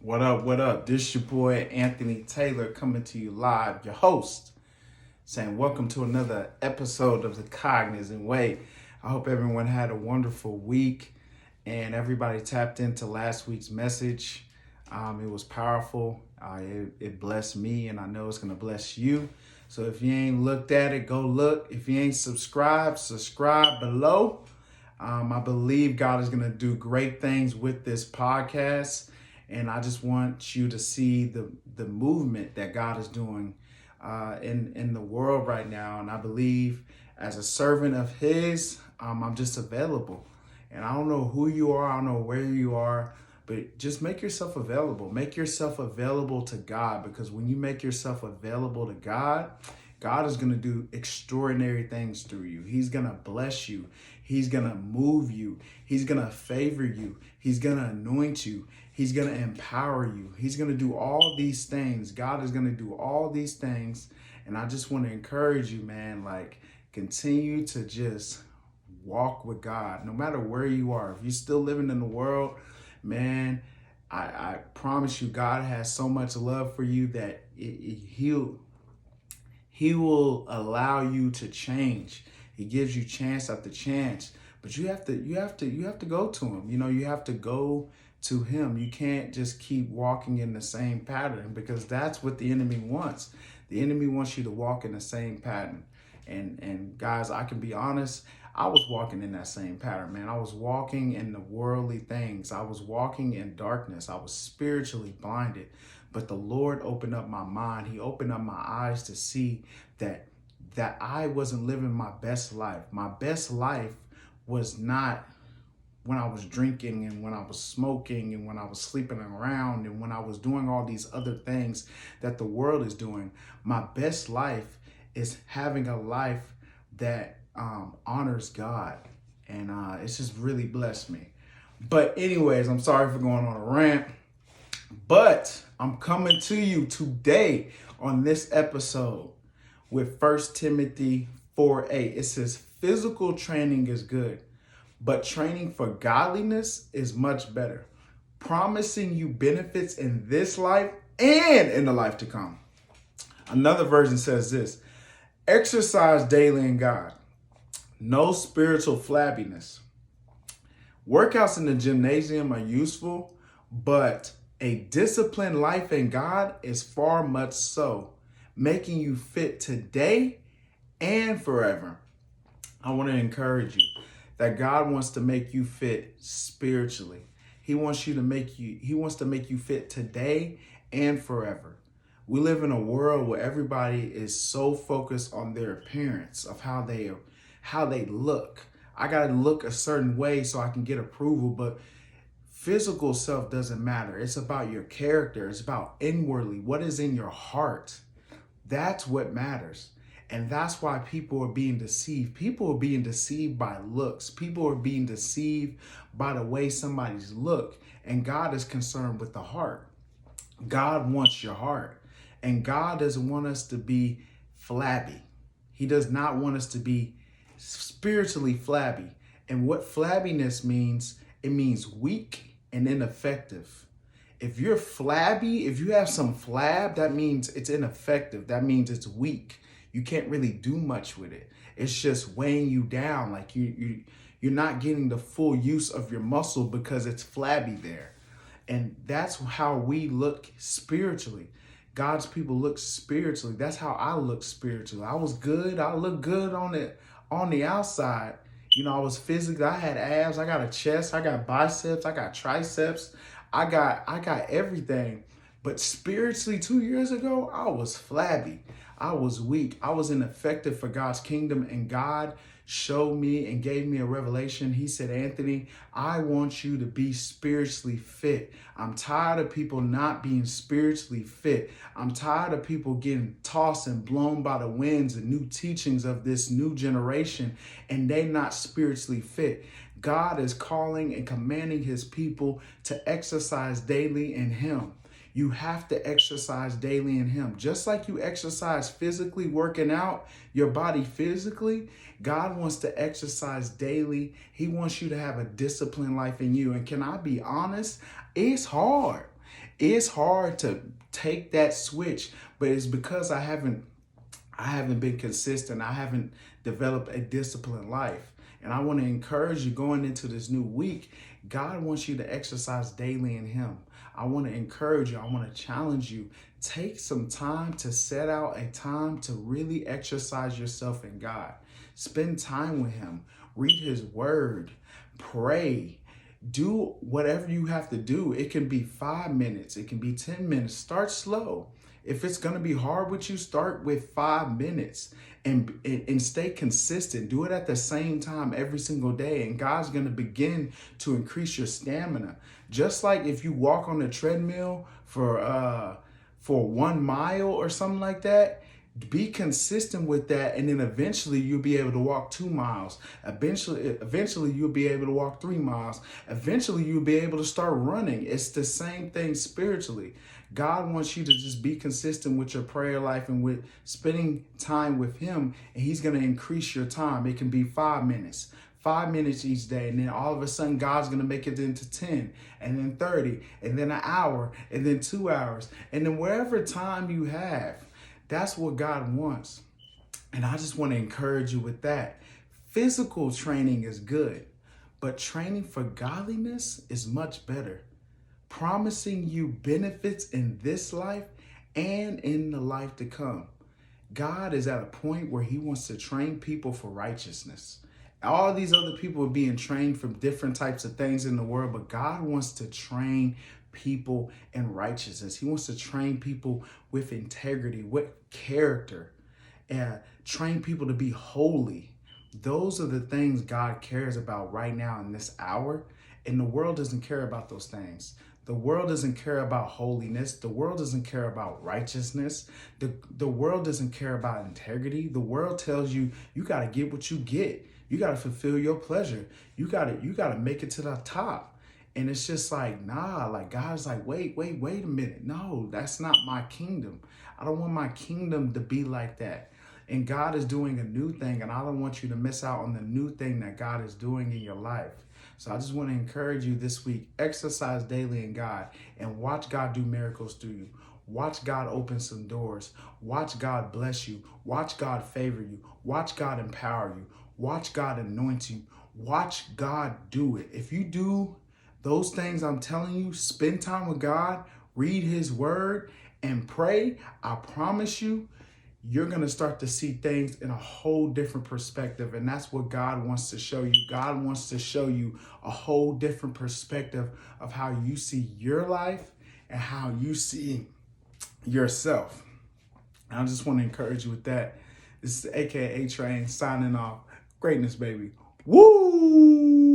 What up? What up? This your boy Anthony Taylor coming to you live, your host, saying welcome to another episode of the Cognizant Way. I hope everyone had a wonderful week and everybody tapped into last week's message. It was powerful. It blessed me, and I know it's gonna bless you. So if you ain't looked at it, go look. If you ain't subscribed, subscribe below. I believe God is going to do great things with this podcast. And I just want you to see the movement that God is doing in the world right now. And I believe as a servant of His, I'm just available. And I don't know who you are, I don't know where you are, but just make yourself available. Make yourself available to God, because when you make yourself available to God, God is going to do extraordinary things through you. He's going to bless you. He's going to move you. He's going to favor you. He's going to anoint you. He's going to empower you. He's going to do all these things. God is going to do all these things. And I just want to encourage you, man, continue to just walk with God, no matter where you are. If you're still living in the world, man, I promise you, God has so much love for you that He will allow you to change. He gives you chance after chance, but you have to go to Him. You have to go to Him. You can't just keep walking in the same pattern, because that's what the enemy wants. The enemy wants you to walk in the same pattern. And guys, I can be honest, I was walking in that same pattern, man. I was walking in the worldly things. I was walking in darkness. I was spiritually blinded. But the Lord opened up my mind. He opened up my eyes to see that I wasn't living my best life. My best life was not when I was drinking and when I was smoking and when I was sleeping around and when I was doing all these other things that the world is doing. My best life is having a life that honors God. And it's just really blessed me. But anyways, I'm sorry for going on a rant. But I'm coming to you today on this episode with 1 Timothy 4:8. It says, physical training is good, but training for godliness is much better, promising you benefits in this life and in the life to come. Another version says this: exercise daily in God. No spiritual flabbiness. Workouts in the gymnasium are useful, but a disciplined life in God is far much so, making you fit today and forever. I want to encourage you that God wants to make you fit spiritually. He wants to make you fit today and forever. We live in a world where everybody is so focused on their appearance, of how they look. I got to look a certain way so I can get approval, but physical self doesn't matter. It's about your character. It's about inwardly, what is in your heart. That's what matters. And that's why people are being deceived. People are being deceived by looks. People are being deceived by the way somebody's look. And God is concerned with the heart. God wants your heart. And God doesn't want us to be flabby. He does not want us to be spiritually flabby. And what flabbiness means, it means weak and ineffective. If you're flabby, if you have some flab, that means it's ineffective. That means it's weak. You can't really do much with it. It's just weighing you down. Like you're not getting the full use of your muscle because it's flabby there. And that's how we look spiritually. God's people look spiritually. That's how I look spiritually. I was good. I looked good on the outside. I was physically, I had abs, I got a chest, I got biceps, I got triceps, I got everything. But spiritually, 2 years ago, I was flabby. I was weak. I was ineffective for God's kingdom. And God showed me and gave me a revelation. He said, Anthony, I want you to be spiritually fit. I'm tired of people not being spiritually fit. I'm tired of people getting tossed and blown by the winds and new teachings of this new generation, and they not spiritually fit. God is calling and commanding His people to exercise daily in Him. You have to exercise daily in Him. Just like you exercise physically, working out your body physically, God wants to exercise daily. He wants you to have a disciplined life in you. And can I be honest? It's hard. It's hard to take that switch, but it's because I haven't been consistent. I haven't developed a disciplined life. And I want to encourage you going into this new week. God wants you to exercise daily in Him. I want to encourage you. I want to challenge you. Take some time to set out a time to really exercise yourself in God. Spend time with Him. Read His Word. Pray. Do whatever you have to do. It can be 5 minutes. It can be 10 minutes. Start slow. If it's going to be hard with you, start with 5 minutes and stay consistent. Do it at the same time every single day. And God's going to begin to increase your stamina. Just like if you walk on a treadmill for 1 mile or something like that, be consistent with that, and then eventually you'll be able to walk 2 miles. Eventually you'll be able to walk 3 miles. Eventually you'll be able to start running. It's the same thing spiritually. God wants you to just be consistent with your prayer life and with spending time with Him, and He's going to increase your time. It can be 5 minutes. 5 minutes each day, and then all of a sudden God's going to make it into 10, and then 30, and then an hour, and then 2 hours, and then wherever time you have. That's what God wants. And I just want to encourage you with that. Physical training is good, but training for godliness is much better, promising you benefits in this life and in the life to come. God is at a point where He wants to train people for righteousness. All these other people are being trained from different types of things in the world, but God wants to train people in righteousness. He wants to train people with integrity, with character, and train people to be holy. Those are the things God cares about right now in this hour, and the world doesn't care about those things. The world doesn't care about holiness. The world doesn't care about righteousness. The world doesn't care about integrity. The world tells you, you got to get what you get. You got to fulfill your pleasure. You got to make it to the top. And it's just like, nah, like God's like, wait a minute. No, that's not my kingdom. I don't want my kingdom to be like that. And God is doing a new thing, and I don't want you to miss out on the new thing that God is doing in your life. So I just want to encourage you this week, exercise daily in God and watch God do miracles through you. Watch God open some doors. Watch God bless you. Watch God favor you. Watch God empower you. Watch God anoint you. Watch God do it. If you do those things I'm telling you, spend time with God, read His Word, and pray, I promise you, you're going to start to see things in a whole different perspective. And that's what God wants to show you. God wants to show you a whole different perspective of how you see your life and how you see yourself. And I just want to encourage you with that. This is AKA Train signing off. Greatness, baby. Woo!